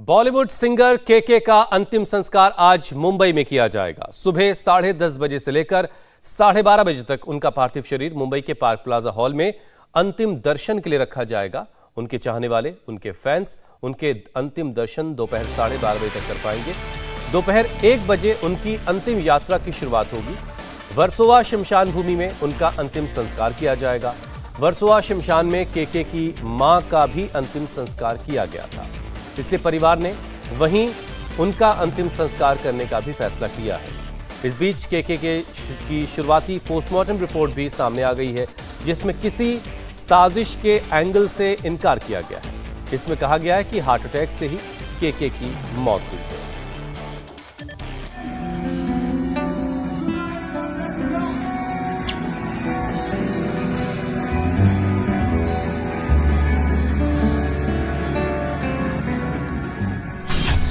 Bollywood singer KK का अंतिम संस्कार आज मुंबई में किया जाएगा। सुबह 10:30 बजे से लेकर 12:30 बजे तक उनका पार्थिव शरीर मुंबई के पार्क प्लाजा हॉल में अंतिम दर्शन के लिए रखा जाएगा। उनके चाहने वाले, उनके फैंस उनके अंतिम दर्शन दोपहर 12:30 बजे तक कर पाएंगे। दोपहर 1 बजे उनकी अंतिम यात्रा की शुरुआत होगी। वर्सोवा शमशान भूमि में उनका अंतिम संस्कार किया जाएगा। वर्सोवा शमशान में केके की मां का भी अंतिम संस्कार किया गया था, इसलिए परिवार ने वहीं उनका अंतिम संस्कार करने का भी फैसला किया है। इस बीच केके की शुरुआती पोस्टमार्टम रिपोर्ट भी सामने आ गई है, जिसमें किसी साजिश के एंगल से इनकार किया गया है। इसमें कहा गया है कि हार्ट अटैक से ही केके की मौत हुई है।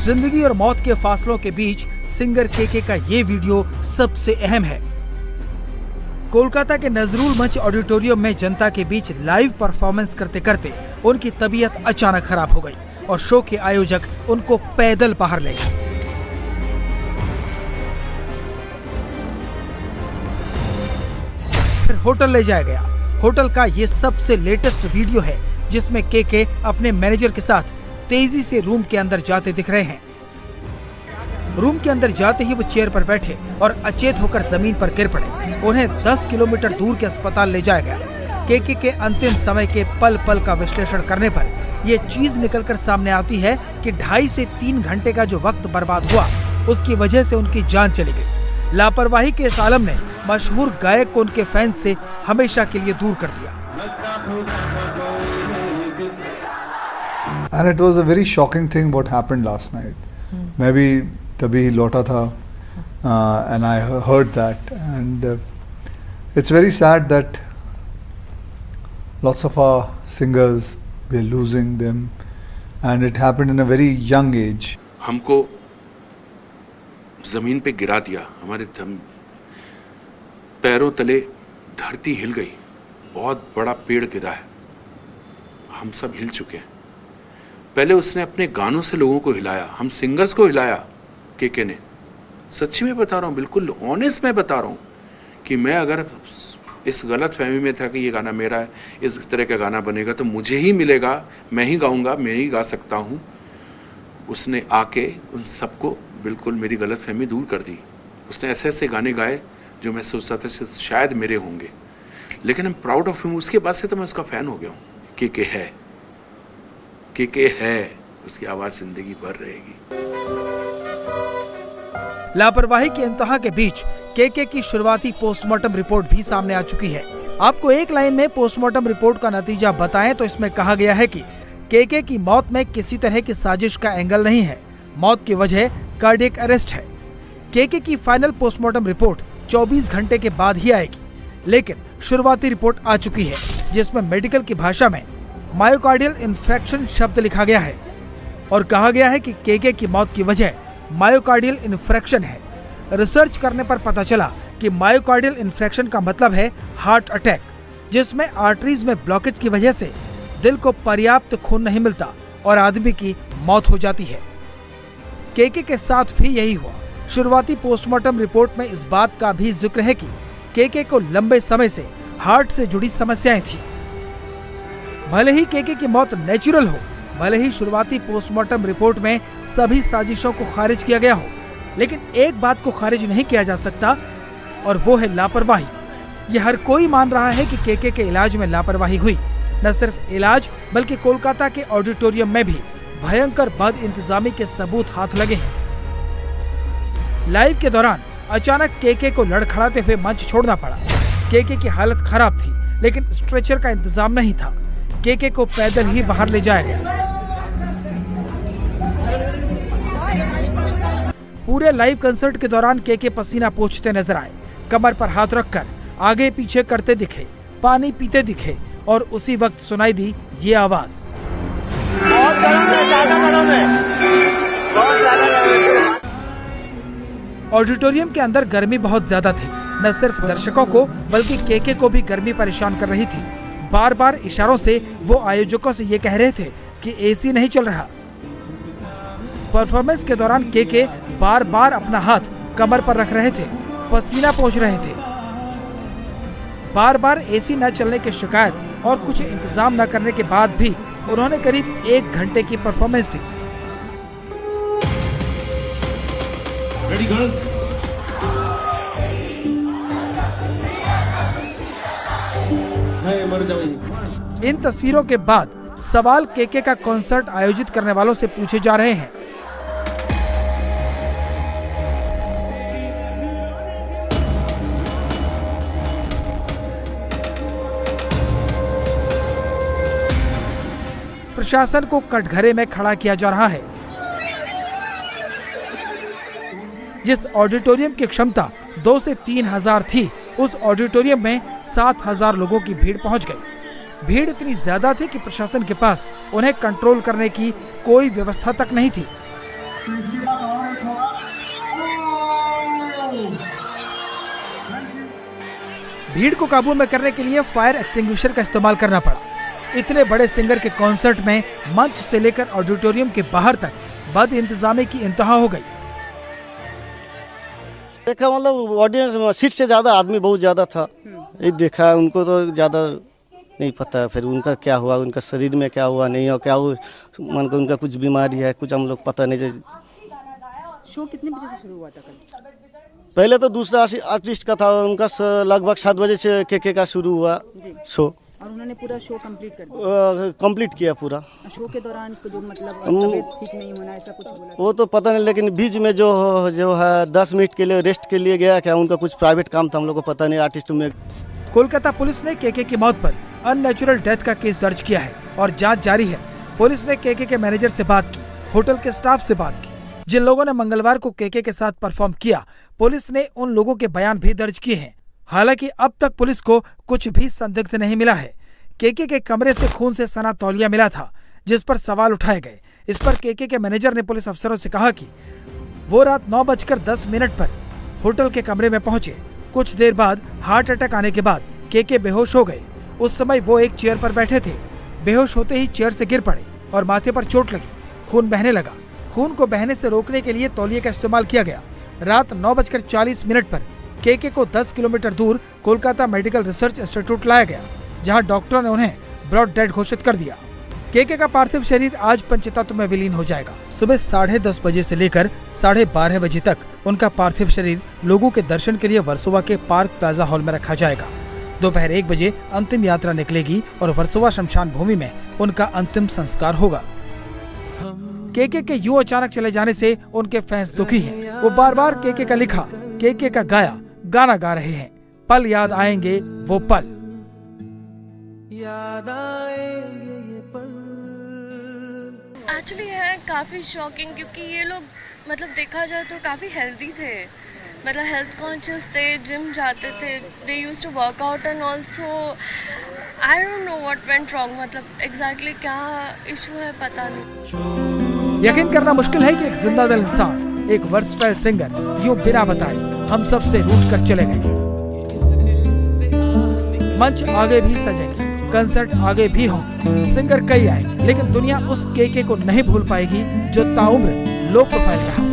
जिंदगी और मौत के फासलों के बीच सिंगर केके का ये वीडियो सबसे अहम है। कोलकाता के नजरुल मंच ऑडिटोरियम में जनता के बीच लाइव परफॉर्मेंस करते करते उनकी तबीयत अचानक खराब हो गई और शो के आयोजक उनको पैदल बाहर ले गए। फिर होटल ले जाया गया। होटल का ये सबसे लेटेस्ट वीडियो है, जिसमें केके अपने मैनेजर के साथ तेजी से रूम के अंदर जाते दिख रहे हैं। रूम के अंदर जाते ही वो चेयर पर बैठे और अचेत होकर जमीन पर गिर पड़े। उन्हें 10 किलोमीटर दूर के अस्पताल ले जाया गया। केके के अंतिम समय के पल पल का विश्लेषण करने पर यह चीज निकलकर सामने आती है कि 2.5 से 3 घंटे का जो वक्त बर्बाद हुआ, उसकी वजह से उनकी जान चली गई। लापरवाही के इस आलम ने मशहूर गायक को उनके फैंस से हमेशा के लिए दूर कर दिया। And it was a very shocking thing what happened last night. Maybe तभी लौटा था and I heard that, and it's very sad that lots of our singers, we are losing them, and it happened in a very young age. हमको जमीन पे गिरा दिया, हमारे पैरों तले धरती हिल गई। बहुत बड़ा पेड़ गिरा है, हम सब हिल चुके हैं। पहले उसने अपने गानों से लोगों को हिलाया, हम सिंगर्स को हिलाया केके ने। सच्ची में बता रहा हूं, बिल्कुल ऑनेस्ट में बता रहा हूं कि मैं अगर इस गलत फहमी में था कि ये गाना मेरा है, इस तरह का गाना बनेगा तो मुझे ही मिलेगा, मैं ही गाऊंगा, मैं ही गा सकता हूं, उसने आके उन सबको बिल्कुल मेरी गलत फहमी दूर कर दी। उसने ऐसे ऐसे गाने गाए जो मैं सोचता था शायद मेरे होंगे, लेकिन I am proud of him. उसके बाद से तो मैं उसका फैन हो गया हूं। केके है, उसकी आवाज जिंदगी भर रहेगी। लापरवाही की इंतहा के बीच केके की शुरुआती पोस्टमार्टम रिपोर्ट भी सामने आ चुकी है। आपको एक लाइन में पोस्टमार्टम रिपोर्ट का नतीजा बताएं तो इसमें कहा गया है कि केके की मौत में किसी तरह की साजिश का एंगल नहीं है। मौत की वजह कार्डियक अरेस्ट है। केके की फाइनल पोस्टमार्टम रिपोर्ट 24 घंटे के बाद ही आएगी, लेकिन शुरुआती रिपोर्ट आ चुकी है, जिसमें मेडिकल की भाषा में मायोकार्डियल इन्फ्रेक्शन शब्द लिखा गया है और कहा गया है कि केके की मौत की वजह मायोकार्डियल इन्फ्रेक्शन है। रिसर्च करने पर पता चला कि मायोकार्डियल इन्फ्रेक्शन का मतलब है हार्ट अटैक, जिसमें आर्टरीज में ब्लॉकेज की वजह से दिल को पर्याप्त खून नहीं मिलता और आदमी की मौत हो जाती है। केके के साथ भी यही हुआ। शुरुआती पोस्टमार्टम रिपोर्ट में इस बात का भी जिक्र है कि केके को लंबे समय से हार्ट से जुड़ी समस्याएं थी। भले ही केके की मौत नेचुरल हो, भले ही शुरुआती पोस्टमार्टम रिपोर्ट में सभी साजिशों को खारिज किया गया हो, लेकिन एक बात को खारिज नहीं किया जा सकता और वो है लापरवाही। यह हर कोई मान रहा है कि केके के इलाज में लापरवाही हुई। न सिर्फ इलाज, बल्कि कोलकाता के ऑडिटोरियम में भी भयंकर बदइंतजामी के सबूत हाथ लगे हैं। लाइव के दौरान अचानक केके को लड़खड़ाते हुए मंच छोड़ना पड़ा। केके की हालत खराब थी, लेकिन स्ट्रेचर का इंतजाम नहीं था। केके को पैदल ही बाहर ले जाया गया। पूरे लाइव कंसर्ट के दौरान केके पसीना पोंछते नजर आए, कमर पर हाथ रखकर आगे पीछे करते दिखे, पानी पीते दिखे और उसी वक्त सुनाई दी ये आवाज। ऑडिटोरियम के अंदर गर्मी बहुत ज्यादा थी। न सिर्फ दर्शकों को बल्कि केके को भी गर्मी परेशान कर रही थी। बार बार इशारों से वो आयोजकों से ये कह रहे थे कि एसी नहीं चल रहा। परफॉर्मेंस के दौरान केके बार बार अपना हाथ कमर पर रख रहे थे, पसीना पोंछ रहे थे। बार बार एसी न चलने की शिकायत और कुछ इंतजाम न करने के बाद भी उन्होंने करीब 1 घंटे की परफॉर्मेंस दी। Ready, girls? इन तस्वीरों के बाद सवाल केके का कॉन्सर्ट आयोजित करने वालों से पूछे जा रहे हैं। प्रशासन को कटघरे में खड़ा किया जा रहा है। जिस ऑडिटोरियम की क्षमता 2 से 3 हजार थी, उस ऑडिटोरियम में 7,000 लोगों की भीड़ पहुंच गई। भीड़ इतनी ज्यादा थी कि प्रशासन के पास उन्हें कंट्रोल करने की कोई व्यवस्था तक नहीं थी। भीड़ को काबू में करने के लिए फायर एक्सटिंग्विशर का इस्तेमाल करना पड़ा। इतने बड़े सिंगर के कॉन्सर्ट में मंच से लेकर ऑडिटोरियम के बाहर तक बद इंतजामी की इंतहा हो गई। देखा मतलब ऑडियंस सीट से ज्यादा आदमी बहुत ज्यादा था। ये देखा, उनको तो ज्यादा नहीं पता फिर उनका क्या हुआ, उनका शरीर में क्या हुआ नहीं हुआ, क्या हुआ मन को उनका कुछ बीमारी है, कुछ हम लोग पता नहीं। शो कितने बजे से शुरू हुआ था कल? पहले तो दूसरा आर्टिस्ट का था, उनका लगभग 7 बजे से केके का शुरू हुआ शो, और उन्होंने पूरा शो कंप्लीट कर दिया। कंप्लीट किया पूरा। शो के दौरान जो मतलब तबीयत ठीक नहीं होना ऐसा कुछ बोला? वो तो पता नहीं, लेकिन बीच में जो है 10 मिनट के लिए रेस्ट के लिए गया क्या, उनका कुछ प्राइवेट काम था, हम लोग को पता नहीं। आर्टिस्ट में कोलकाता पुलिस ने केके की मौत पर अननेचुरल डेथ का केस दर्ज किया है और जांच जारी है। पुलिस ने केके के मैनेजर से बात की, होटल के स्टाफ से बात की। जिन लोगों ने मंगलवार को केके के साथ परफॉर्म किया, पुलिस ने उन लोगों के बयान भी दर्ज किए हैं। हालांकि अब तक पुलिस को कुछ भी संदिग्ध नहीं मिला है। केके के कमरे से खून से सना तौलिया मिला था, जिस पर सवाल उठाए गए। इस पर केके के मैनेजर ने पुलिस अफसरों से कहा कि वो रात 9:10 पर होटल के कमरे में पहुंचे। कुछ देर बाद हार्ट अटैक आने के बाद केके बेहोश हो गए। उस समय वो एक चेयर पर बैठे थे। बेहोश होते ही चेयर से गिर पड़े और माथे पर चोट लगी। खून बहने लगा। खून को बहने से रोकने के लिए तौलिए का इस्तेमाल किया गया। रात 9:40 पर केके को 10 किलोमीटर दूर कोलकाता मेडिकल रिसर्च इंस्टीट्यूट लाया गया, जहां डॉक्टरों ने उन्हें ब्रॉड डेड घोषित कर दिया। केके का पार्थिव शरीर आज पंचतत्व में विलीन हो जाएगा। सुबह 10:30 बजे से लेकर 12:30 बजे तक उनका पार्थिव शरीर लोगों के दर्शन के लिए वर्सोवा के पार्क प्लाजा हॉल में रखा जाएगा। दोपहर 1 बजे अंतिम यात्रा निकलेगी और वर्सोवा शमशान भूमि में उनका अंतिम संस्कार होगा। केके के यूं अचानक चले जाने से उनके फैंस दुखी हैं। वो बार बार केके का लिखा, केके का गाया गाना गा रहे हैं। पल याद आएंगे वो पल, याद आएंगे ये पल। एक्चुअली है काफ़ी शॉकिंग, क्योंकि ये लोग मतलब देखा जाए तो काफ़ी हेल्दी थे, मतलब हेल्थ कॉन्शियस थे, जिम जाते थे, they used to work out and also I don't know what went wrong, मतलब एग्जैक्टली क्या इशू है पता नहीं। यकीन करना मुश्किल है कि एक जिंदा दिल इंसान, एक वर्सटाइल सिंगर यूं बिना बताए हम सब से रूठ कर चले गए। मंच आगे भी सजेंगे, कंसर्ट आगे भी होंगे, सिंगर कई आएंगे, लेकिन दुनिया उस केके को नहीं भूल पाएगी जो ताउम्र लो प्रोफाइल रहा,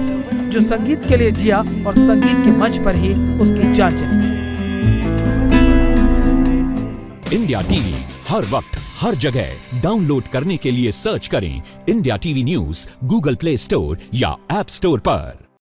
जो संगीत के लिए जिया और संगीत के मंच पर ही उसकी जान चली। इंडिया टीवी हर वक्त हर जगह डाउनलोड करने के लिए सर्च करें India TV news Google play store या ऐप स्टोर पर।